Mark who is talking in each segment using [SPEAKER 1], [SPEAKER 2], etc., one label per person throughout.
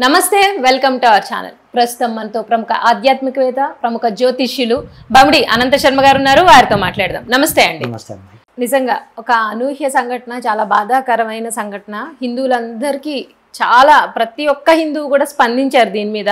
[SPEAKER 1] నమస్తే welcome to our channel. ప్రస్తుతం మనతో ప్రముఖ ఆధ్యాత్మికవేత్త ప్రముఖ జ్యోతిష్యులు బమిడి అనంత శర్మ గారు ఉన్నారు. వారితో మాట్లాడదాం. నమస్తే అండి. నిజంగా ఒక అనూహ్య సంఘటన, చాలా బాధాకరమైన సంఘటన. హిందువులందరికీ ప్రతి ఒక్క హిందువు కూడా స్పందించారు దీని మీద.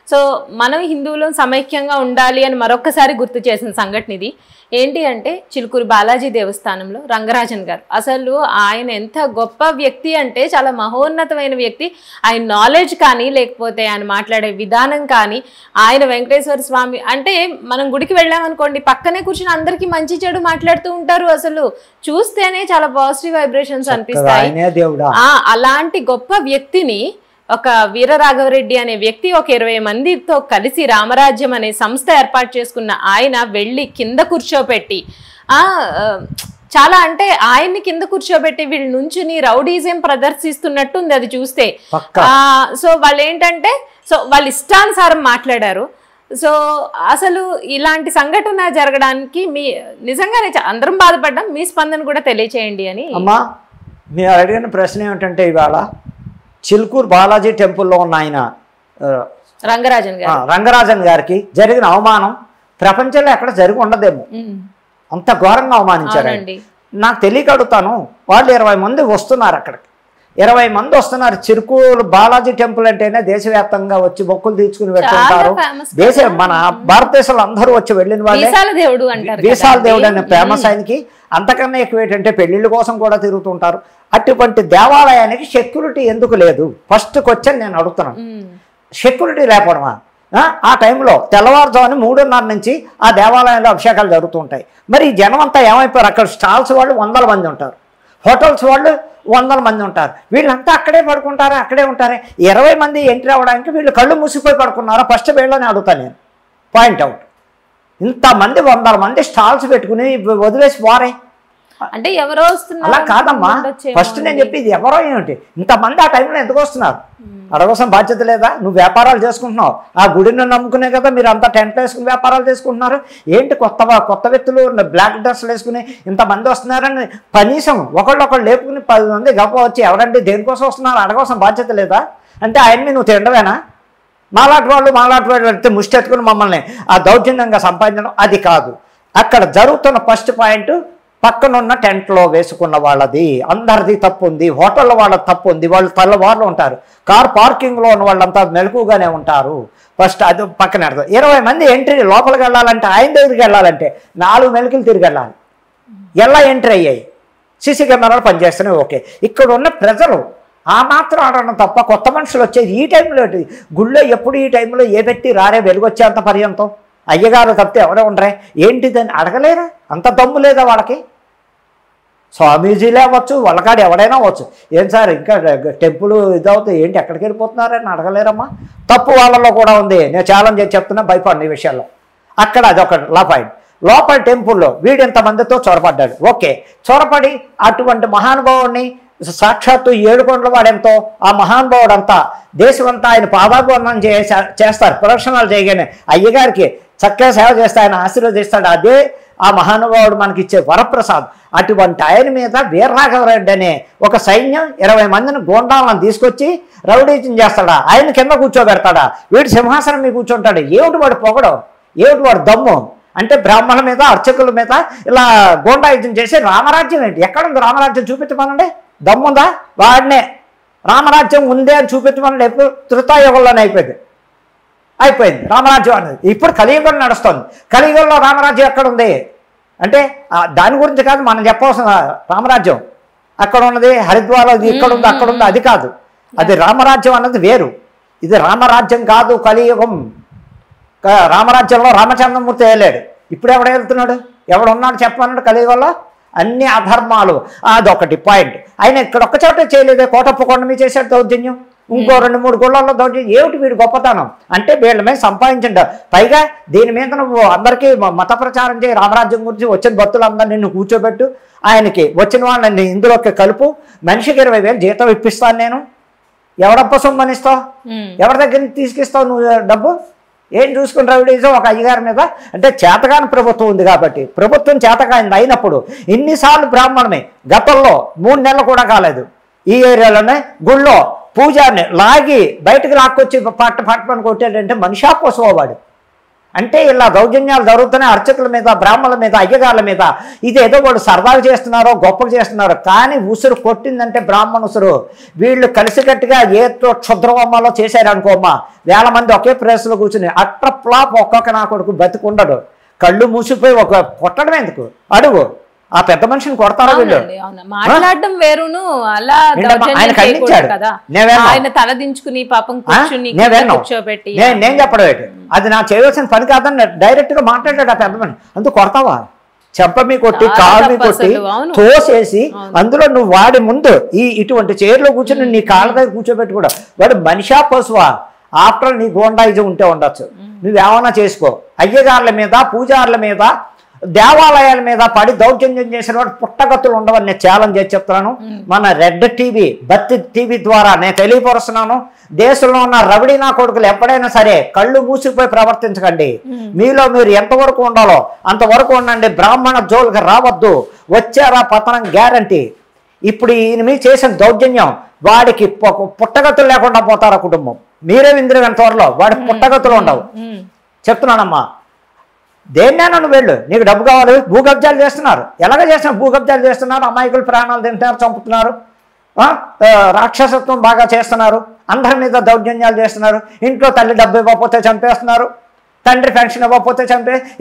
[SPEAKER 1] సో మనం హిందువులు సమైక్యంగా ఉండాలి అని మరొకసారి గుర్తు చేసిన సంఘటన ఇది. ఏంటి అంటే చిలుకూరు బాలాజీ దేవస్థానంలో రంగరాజన్ గారు. అసలు ఆయన ఎంత గొప్ప వ్యక్తి అంటే చాలా మహోన్నతమైన వ్యక్తి. ఆయన నాలెడ్జ్ కానీ, లేకపోతే ఆయన మాట్లాడే విధానం కానీ, ఆయన వెంకటేశ్వర స్వామి అంటే మనం గుడికి వెళ్ళామనుకోండి, పక్కనే కూర్చుని అందరికీ మంచి చెడు మాట్లాడుతూ ఉంటారు. అసలు చూస్తేనే చాలా పాజిటివ్ వైబ్రేషన్స్ అనిపిస్తాయి. అలాంటి గొప్ప వ్యక్తిని ఒక వీరరాఘవరెడ్డి అనే వ్యక్తి ఒక 20 మందితో కలిసి రామరాజ్యం అనే సంస్థ ఏర్పాటు చేసుకున్న ఆయన వెళ్ళి కింద కూర్చోబెట్టి చాలా అంటే ఆయన్ని కింద కూర్చోబెట్టి వీళ్ళ నుంచుని రౌడీజం ప్రదర్శిస్తున్నట్టుంది అది చూస్తే. సో వాళ్ళు ఏంటంటే వాళ్ళ ఇష్టానుసారం మాట్లాడారు. సో అసలు ఇలాంటి సంఘటన జరగడానికి నిజంగానే అందరం బాధపడ్డాం. మీ స్పందన కూడా తెలియచేయండి అని.
[SPEAKER 2] అమ్మా, మీరు అడిగిన ప్రశ్న ఏమిటంటే, ఇవాళ చిలుకూరు బాలాజీ టెంపుల్లో ఉన్న ఆయన రంగరాజన్ గారికి జరిగిన అవమానం ప్రపంచంలో ఎక్కడ జరిగి ఉండదేమో, అంత ఘోరంగా అవమానించారు. నాకు తెలియక అడుగుతాను, వాళ్ళు 20 మంది వస్తున్నారు, అక్కడికి 20 మంది వస్తున్నారు. చిలుకూరు బాలాజీ టెంపుల్ అంటేనే దేశవ్యాప్తంగా వచ్చి మొక్కులు తీర్చుకుని వెళ్తుంటారు. మన భారతదేశంలో అందరూ వచ్చి వెళ్ళిన వాళ్ళే. వీసాల దేవుడు అనే ఫేమస్ ఆయనకి. అంతకన్నా ఎక్కువ ఏంటంటే పెళ్లిళ్ళ కోసం కూడా తిరుగుతుంటారు. అటువంటి దేవాలయానికి సెక్యూరిటీ ఎందుకు లేదు? ఫస్ట్ క్వశ్చన్ నేను అడుగుతున్నాను. సెక్యూరిటీ లేకపోవడమా? ఆ టైంలో తెల్లవారుజామున 3:30 నుంచి ఆ దేవాలయంలో అభిషేకాలు జరుగుతుంటాయి. మరి ఈ జనం అంతా ఏమైపోయారు? అక్కడ స్టాల్స్ వాళ్ళు 100 మంది ఉంటారు, హోటల్స్ వాళ్ళు 100 మంది ఉంటారు. వీళ్ళంతా అక్కడే పడుకుంటారా? అక్కడే ఉంటారే. 20 మంది ఎంట్రీ అవ్వడానికి వీళ్ళు కళ్ళు మూసిపోయి పడుకున్నారా? ఫస్ట్ వీళ్ళని అడుగుతాను నేను. Point out. ఇంతమంది 100 మంది స్టాల్స్ పెట్టుకుని వదిలేసి పోరే
[SPEAKER 1] అంటే ఎవరో వస్తున్నారు.
[SPEAKER 2] అలా కాదమ్మా. ఫస్ట్ నేను చెప్పేది ఎవరో ఏమిటి, ఇంతమంది ఆ టైంలో ఎందుకు వస్తున్నారు? అడగవలసిన బాధ్యత లేదా? నువ్వు వ్యాపారాలు చేసుకుంటున్నావు, ఆ గుడిని నమ్ముకునే కదా మీరు అంతా టెంట్ వేసుకుని వ్యాపారాలు చేసుకుంటున్నారు. ఏంటి కొత్త వ్యక్తులు బ్లాక్ డ్రెస్లు వేసుకుని ఇంతమంది వస్తున్నారని కనీసం ఒకళ్ళొకళ్ళు లేపుకుని 10 మంది గొప్ప వచ్చి ఎవరంటే దేనికోసం వస్తున్నారు అడగవలసిన బాధ్యత లేదా? అంటే ఆయన్ని నువ్వు తినడమేనా? మాలాంటి వాళ్ళు వెళ్తే ముష్టెత్తుకుని మమ్మల్ని ఆ దౌర్జన్యంగా సంపాదించడం అది కాదు. అక్కడ జరుగుతున్న ఫస్ట్ పాయింట్, పక్కనున్న టెంట్లో వేసుకున్న వాళ్ళది అందరిది తప్పు ఉంది, హోటల్లో వాళ్ళది తప్పు ఉంది. వాళ్ళు తెల్లవారులు ఉంటారు, కార్ పార్కింగ్లో ఉన్న వాళ్ళంతా మెలకుగానే ఉంటారు. ఫస్ట్ అది పక్కన పెడతారు. 20 మంది ఎంట్రీ లోపలికి వెళ్ళాలంటే, ఆయన దగ్గరికి వెళ్ళాలంటే 4 మెలకులు తిరిగి వెళ్ళాలి. ఎలా ఎంట్రీ అయ్యాయి? సీసీ కెమెరాలు పనిచేస్తున్నాయి, ఓకే. ఇక్కడ ఉన్న ప్రజలు ఆ మాత్రం ఆడడం తప్ప కొత్త మనుషులు వచ్చేది ఈ టైంలో. గుళ్ళో ఎప్పుడు ఈ టైంలో ఏ పెట్టి రారే వెలుగొచ్చేంత పర్యంతం అయ్యగారు తప్పితే ఎవరే ఉండరే ఏంటిదని అడగలేరా? అంత దమ్ము లేదా వాళ్ళకి? స్వామీజీలే అవ్వచ్చు, వాళ్ళకాడు ఎవడైనా అవ్వచ్చు. ఏం సార్ ఇంకా టెంపుల్ ఇదవుతుంది ఏంటి, ఎక్కడికి వెళ్ళిపోతున్నారని అడగలేరమ్మా. తప్పు వాళ్ళలో కూడా ఉంది. నేను ఛాలెంజ్ చేసి చెప్తున్నా, భయపడిన ఈ విషయాల్లో. అక్కడ అదొక పాయింట్. లోపల టెంపుల్లో వీడింతమందితో చొరపడ్డాడు, ఓకే. చొరపడి అటువంటి మహానుభావుడిని సాక్షాత్తు 7 కొండల వాడెంతో ఆ మహానుభావుడంతా దేశమంతా ఆయన పాదాభివందనం చేస్తారు. ప్రదక్షిణాలు చేయగానే అయ్యగారికి చక్కగా సేవ చేస్తే ఆయన ఆశీర్వదిస్తాడు. అదే ఆ మహానుభావుడు మనకి ఇచ్చే వరప్రసాద్. అటువంటి ఆయన మీద వీరరాఘవరెడ్డి అనే ఒక సైన్యం 20 మందిని గోండాలను తీసుకొచ్చి రౌడీజం చేస్తాడా? ఆయన కింద కూర్చోబెడతాడా? వీడు సింహాసనం మీద కూర్చుంటాడు. ఏమిటి వాడు పొగడం, ఏమిటి వాడు దమ్ము అంటే బ్రాహ్మణుల మీద అర్చకుల మీద ఇలా గోండాయుద్ధం చేసి రామరాజ్యం ఏంటి? ఎక్కడుంది రామరాజ్యం? చూపించమనండి. దమ్ముందా? వాడినే రామరాజ్యం ఉందే అని చూపించమనండి. ఎప్పుడు త్రేతాయుగంలోనే అయిపోయింది రామరాజ్యం అనేది. ఇప్పుడు కలియుగం నడుస్తుంది. కలియుగంలో రామరాజ్యం ఎక్కడుంది అంటే దాని గురించి కాదు మనం చెప్పవలసిన. రామరాజ్యం అక్కడ ఉన్నది హరిద్వార్, ఇక్కడ ఉంది అక్కడ ఉంది, అది కాదు. అది రామరాజ్యం అన్నది వేరు, ఇది రామరాజ్యం కాదు. కలియుగం. రామరాజ్యంలో రామచంద్రమూర్తి వెళ్ళాడు, ఇప్పుడు ఎవడ వెళ్తున్నాడు? ఎవడున్నాడు చెప్పమన్నాడు కలియుగంలో? అన్ని అధర్మాలు. అదొకటి పాయింట్. ఆయన ఇక్కడ ఒక్క చోటే చేయలేదే, కోటప్పకొండ మీద చేశాడు దౌర్జన్యం, ఇంకో 2-3 గుళ్ళల్లో దౌర్జన్యం. ఏమిటి వీడు గొప్పతనం అంటే? వీళ్ళ మీద సంపాదించండి. పైగా దీని మీద నువ్వు అందరికీ మత ప్రచారం చేయి, రామరాజ్యం గురించి. వచ్చిన భక్తులందరినీ నిన్ను కూర్చోబెట్టు, ఆయనకి వచ్చిన వాళ్ళని ఇందులోకి కలుపు, మనిషికి 20,000 జీతం ఇప్పిస్తాను నేను. ఎవడప్ప సొమ్మనిస్తావు? ఎవరి దగ్గర నుంచి తీసుకిస్తావు నువ్వు డబ్బు? ఏం చూసుకుని రౌడీజం ఒక అయ్యగారి మీద అంటే? చేతగాని ప్రభుత్వం ఉంది కాబట్టి. ప్రభుత్వం చేతగాని అయినప్పుడు ఇన్నిసార్లు బ్రాహ్మణమే గతంలో 3 నెలలు కూడా కాలేదు ఈ ఏరియాలోనే గుళ్ళో పూజారిని లాగి బయటకు లాక్కొచ్చి పట్టమని కొట్టాడంటే మనిషా పశువాడు. అంటే ఇలా దౌర్జన్యాలు జరుగుతున్నాయి అర్చకుల మీద, బ్రాహ్మణుల మీద, అయ్యగారుల మీద. ఇది ఏదో వాడు సరదాగా చేస్తున్నారో గొప్పగా చేస్తున్నారో, కానీ ఉసురు కొట్టిందంటే బ్రాహ్మణ ఉసురు. వీళ్ళు కలిసికట్టుగా ఏదో క్షుద్రవమ్మలో చేశారనుకోమ్మా, 1000 మంది ఒకే ప్లేస్లో కూర్చుని అట్రప్లాప్ ఒక్కొక్క నా కొడుకు బతికుండడు. కళ్ళు మూసిపోయి ఒక కొట్టడం ఎందుకు అడుగు. ఆ పెద్ద మనిషిని కొడతారా వీళ్ళు?
[SPEAKER 1] మాట్లాడడం వేరును, అలా
[SPEAKER 2] ఆయన ఖండించాడు.
[SPEAKER 1] ఆయన తల దించుకుని పాపం కూర్చుని కూర్చోబెట్టి
[SPEAKER 2] నేను చెప్పడం ఏంటి, అది నా చేయవలసిన పని కాదని డైరెక్ట్ గా మాట్లాడాడు ఆ పెద్ద మనిషి. అందుకు కొడతావా? చెంప కొట్టి కాళ్ళు కొట్టి తోసేసి అందులో నువ్వు వాడి ముందు ఇటువంటి చైర్లో కూర్చొని నీ కాళ్ళ దగ్గర కూర్చోబెట్టి కూడా వాడు మనిషా పశువా? ఆఫ్టర్ నీ గోండాయిజం ఉంటే ఉండొచ్చు, నువ్వేమన్నా చేసుకో. అయ్యగారుల మీద, పూజారుల మీద, దేవాలయాల మీద పడి దౌర్జన్యం చేసిన వాడు పుట్టగతులు ఉండవని నేను ఛాలెంజ్ చేసి చెప్తున్నాను. మన రెడ్ టీవీ, బత్తి టీవీ ద్వారా నేను తెలియపరుస్తున్నాను. దేశంలో ఉన్న రవిడీనా కొడుకులు ఎప్పుడైనా సరే కళ్ళు మూసిపోయి ప్రవర్తించకండి. మీలో మీరు ఎంతవరకు ఉండాలో అంతవరకు ఉండండి. బ్రాహ్మణ జోలికి రావద్దు. వచ్చారా పతనం గ్యారంటీ. ఇప్పుడు ఈయన మీద చేసిన దౌర్జన్యం వాడికి పుట్టగతులు లేకుండా పోతారు ఆ కుటుంబం. మీరే ఇంద్రియ త్వరలో వాడి పుట్టగతులు ఉండవు. చెప్తున్నానమ్మా, దేన్నైనా నువ్వు వెళ్ళు, నీకు డబ్బు కావాలి. భూకబ్జాలు చేస్తున్నారు, ఎలాగ చేస్తున్నారు? భూకబ్జాలు చేస్తున్నారు, అమాయకులు ప్రాణాలు తింటున్నారు, చంపుతున్నారు, రాక్షసత్వం బాగా చేస్తున్నారు, అందరి మీద దౌర్జన్యాలు చేస్తున్నారు. ఇంట్లో తల్లి డబ్బు ఇవ్వకపోతే చంపేస్తున్నారు, తండ్రి పెన్షన్ ఇవ్వకపోతే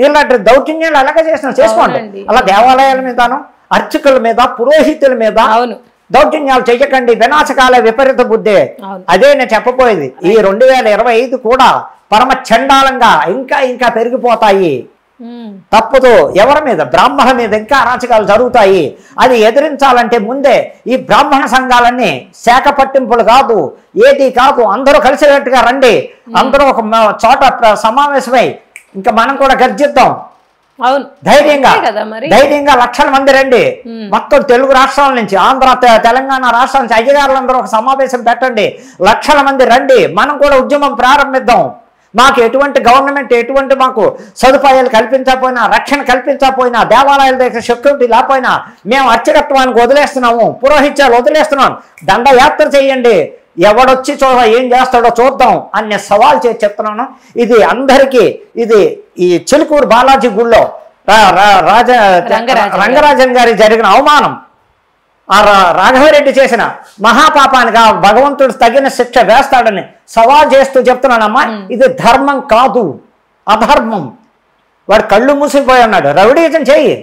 [SPEAKER 2] ఇలాంటి దౌర్జన్యాలు ఎలాగ చేస్తున్నారు? చేసుకోండి. అలా దేవాలయాల మీదను, అర్చకుల మీద, పురోహితుల మీద దౌర్జన్యాలు చెయ్యకండి. వినాశకాల విపరీత బుద్ధే. అదే నేను చెప్పబోయేది. ఈ 2025 కూడా పరమ చండాలంగా ఇంకా పెరిగిపోతాయి. తప్పదు. ఎవరి మీద? బ్రాహ్మణ మీద ఇంకా అరాచకాలు జరుగుతాయి. అది ఎదిరించాలంటే ముందే ఈ బ్రాహ్మణ సంఘాలన్నీ శాఖ పట్టింపులు కాదు, ఏది కాదు, అందరూ కలిసినట్టుగా రండి. అందరూ ఒక చోట సమావేశమై ఇంకా మనం కూడా గర్జిద్దాం. ధైర్యంగా లక్షల మంది రండి. మొత్తం తెలుగు రాష్ట్రాల నుంచి, ఆంధ్ర, తెలంగాణ రాష్ట్రాల నుంచి అయ్యగారులందరూ ఒక సమావేశం పెట్టండి. లక్షల మంది రండి. మనం కూడా ఉద్యమం ప్రారంభిద్దాం. మాకు ఎటువంటి గవర్నమెంట్ ఎటువంటి మాకు సదుపాయాలు కల్పించకపోయినా, రక్షణ కల్పించకపోయినా, దేవాలయాల దగ్గర సెక్యూరిటీ లేకపోయినా మేము అర్చకత్వానికి వదిలేస్తున్నాము, పురోహిత్యాలు వదిలేస్తున్నాం. దండయాత్ర చేయండి. ఎవడొచ్చి ఏం చేస్తాడో చూద్దాం అనే సవాల్ చేసి చెప్తున్నాను. ఇది అందరికీ, ఇది ఈ చిలుకూరు బాలాజీ గుళ్ళో రంగరాజన్ గారికి జరిగిన అవమానం, ఆ రాఘవరెడ్డి చేసిన మహాపాపానికి భగవంతుడు తగిన శిక్ష వేస్తాడని సవాల్ చేస్తూ చెప్తున్నానమ్మా. ఇది ధర్మం కాదు, అధర్మం. వాడు కళ్ళు మూసిపోయి ఉన్నాడు. రౌడీజం చెయ్యి.